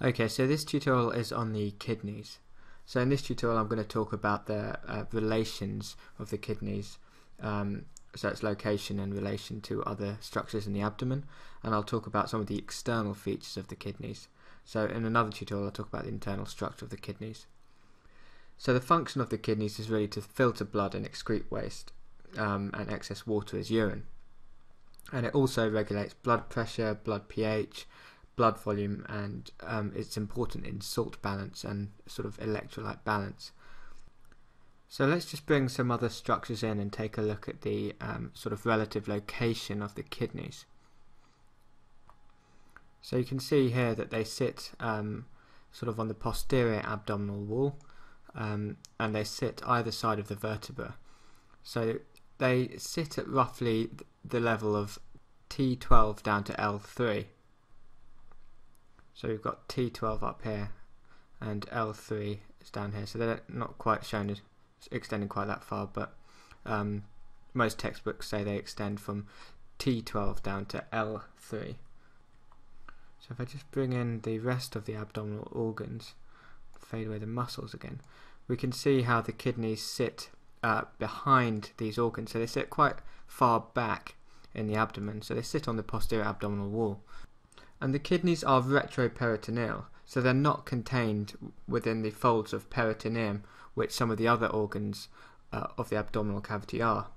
Okay, so this tutorial is on the kidneys. So in this tutorial I'm going to talk about the relations of the kidneys, so its location in relation to other structures in the abdomen, and I'll talk about some of the external features of the kidneys. So in another tutorial I'll talk about the internal structure of the kidneys. So the function of the kidneys is really to filter blood and excrete waste, and excess water is urine. And it also regulates blood pressure, blood pH, blood volume, and it's important in salt balance and sort of electrolyte balance. So let's just bring some other structures in and take a look at the sort of relative location of the kidneys. So you can see here that they sit sort of on the posterior abdominal wall, and they sit either side of the vertebra. So they sit at roughly the level of T12 down to L3. So we've got T12 up here and L3 is down here, so they're not quite shown as extending quite that far, but most textbooks say they extend from T12 down to L3. So if I just bring in the rest of the abdominal organs, fade away the muscles again, we can see how the kidneys sit behind these organs. So they sit quite far back in the abdomen, so they sit on the posterior abdominal wall. And the kidneys are retroperitoneal, so they're not contained within the folds of peritoneum, which some of the other organs of the abdominal cavity are.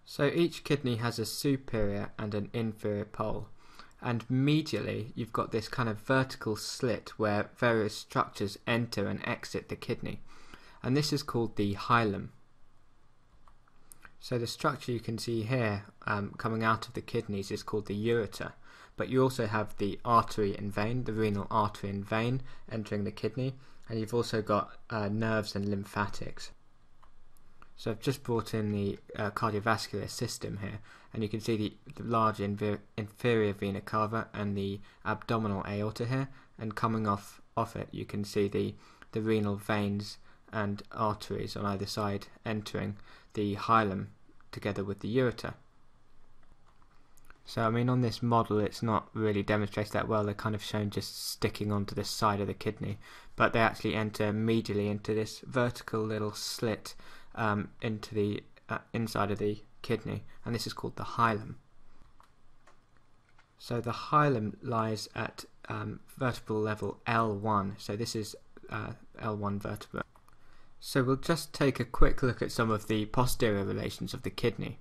So each kidney has a superior and an inferior pole, and medially you've got this kind of vertical slit where various structures enter and exit the kidney, and this is called the hilum. So the structure you can see here coming out of the kidneys is called the ureter, but you also have the artery and vein, the renal artery and vein entering the kidney, and you've also got nerves and lymphatics. So I've just brought in the cardiovascular system here, and you can see the large inferior vena cava and the abdominal aorta here, and coming off it you can see the renal veins and arteries on either side entering the hilum together with the ureter. So I mean, on this model it's not really demonstrated that well. They're kind of shown just sticking onto the side of the kidney, but they actually enter medially into this vertical little slit into the inside of the kidney, and this is called the hilum. So the hilum lies at vertebral level L1, so this is L1 vertebra. So we'll just take a quick look at some of the posterior relations of the kidney.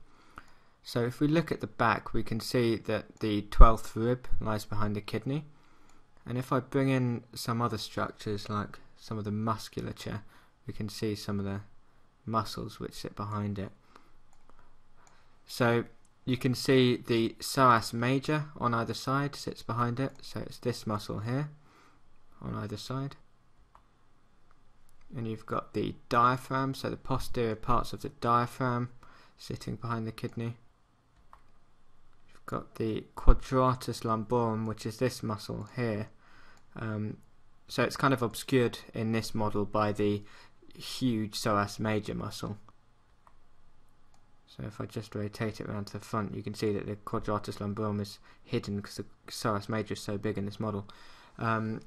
So if we look at the back, we can see that the 12th rib lies behind the kidney, and if I bring in some other structures like some of the musculature, we can see some of the muscles which sit behind it. So you can see the psoas major on either side sits behind it, so it's this muscle here on either side. And you've got the diaphragm, so the posterior parts of the diaphragm sitting behind the kidney. You've got the quadratus lumborum, which is this muscle here. So it's kind of obscured in this model by the huge psoas major muscle. So if I just rotate it around to the front, you can see that the quadratus lumborum is hidden because the psoas major is so big in this model. And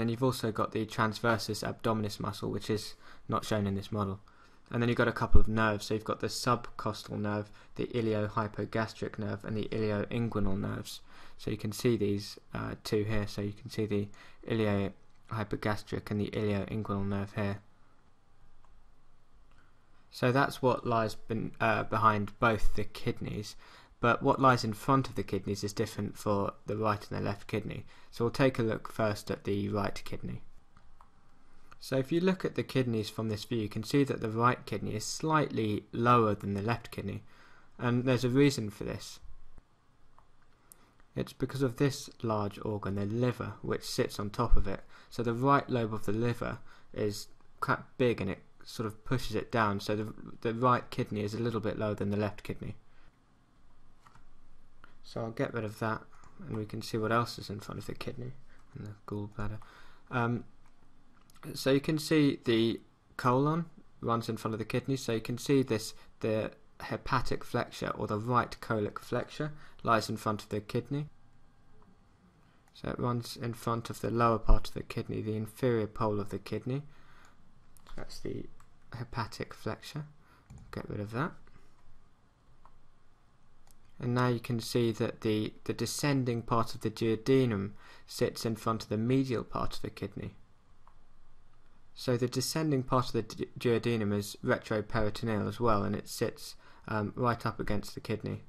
then you've also got the transversus abdominis muscle, which is not shown in this model. And then you've got a couple of nerves. So you've got the subcostal nerve, the iliohypogastric nerve, and the ilioinguinal nerves. So you can see these two here. So you can see the iliohypogastric and the ilioinguinal nerve here. So that's what lies behind both the kidneys. But what lies in front of the kidneys is different for the right and the left kidney. So we'll take a look first at the right kidney. So if you look at the kidneys from this view, you can see that the right kidney is slightly lower than the left kidney. And there's a reason for this. It's because of this large organ, the liver, which sits on top of it. So the right lobe of the liver is quite big and it sort of pushes it down. So the right kidney is a little bit lower than the left kidney. So I'll get rid of that, and we can see what else is in front of the kidney and the gallbladder. So you can see the colon runs in front of the kidney, so you can see the hepatic flexure, or the right colic flexure, lies in front of the kidney. So it runs in front of the lower part of the kidney, the inferior pole of the kidney. That's the hepatic flexure. Get rid of that. And now you can see that the descending part of the duodenum sits in front of the medial part of the kidney. So the descending part of the duodenum is retroperitoneal as well, and it sits right up against the kidney.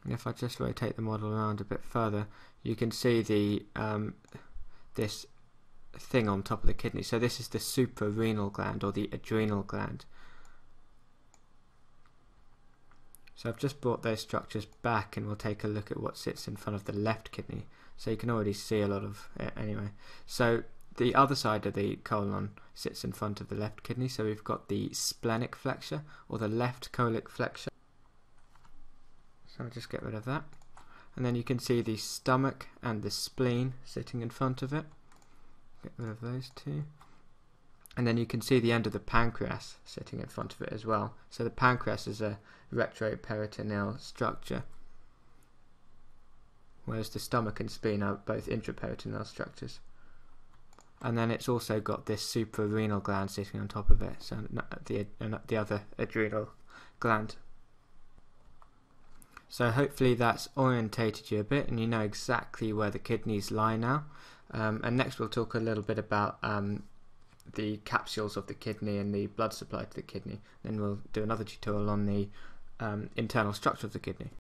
And if I just rotate the model around a bit further, you can see the this thing on top of the kidney. So this is the suprarenal gland, or the adrenal gland. So I've just brought those structures back, and we'll take a look at what sits in front of the left kidney. So you can already see a lot of it anyway. So the other side of the colon sits in front of the left kidney. So we've got the splenic flexure, or the left colic flexure. So I'll just get rid of that. And then you can see the stomach and the spleen sitting in front of it. Get rid of those two. And then you can see the end of the pancreas sitting in front of it as well. So the pancreas is a retroperitoneal structure, whereas the stomach and spleen are both intraperitoneal structures. And then it's also got this suprarenal gland sitting on top of it, so the other adrenal gland. So hopefully that's orientated you a bit, and you know exactly where the kidneys lie now. And next we'll talk a little bit about the capsules of the kidney and the blood supply to the kidney. Then we'll do another tutorial on the internal structure of the kidney.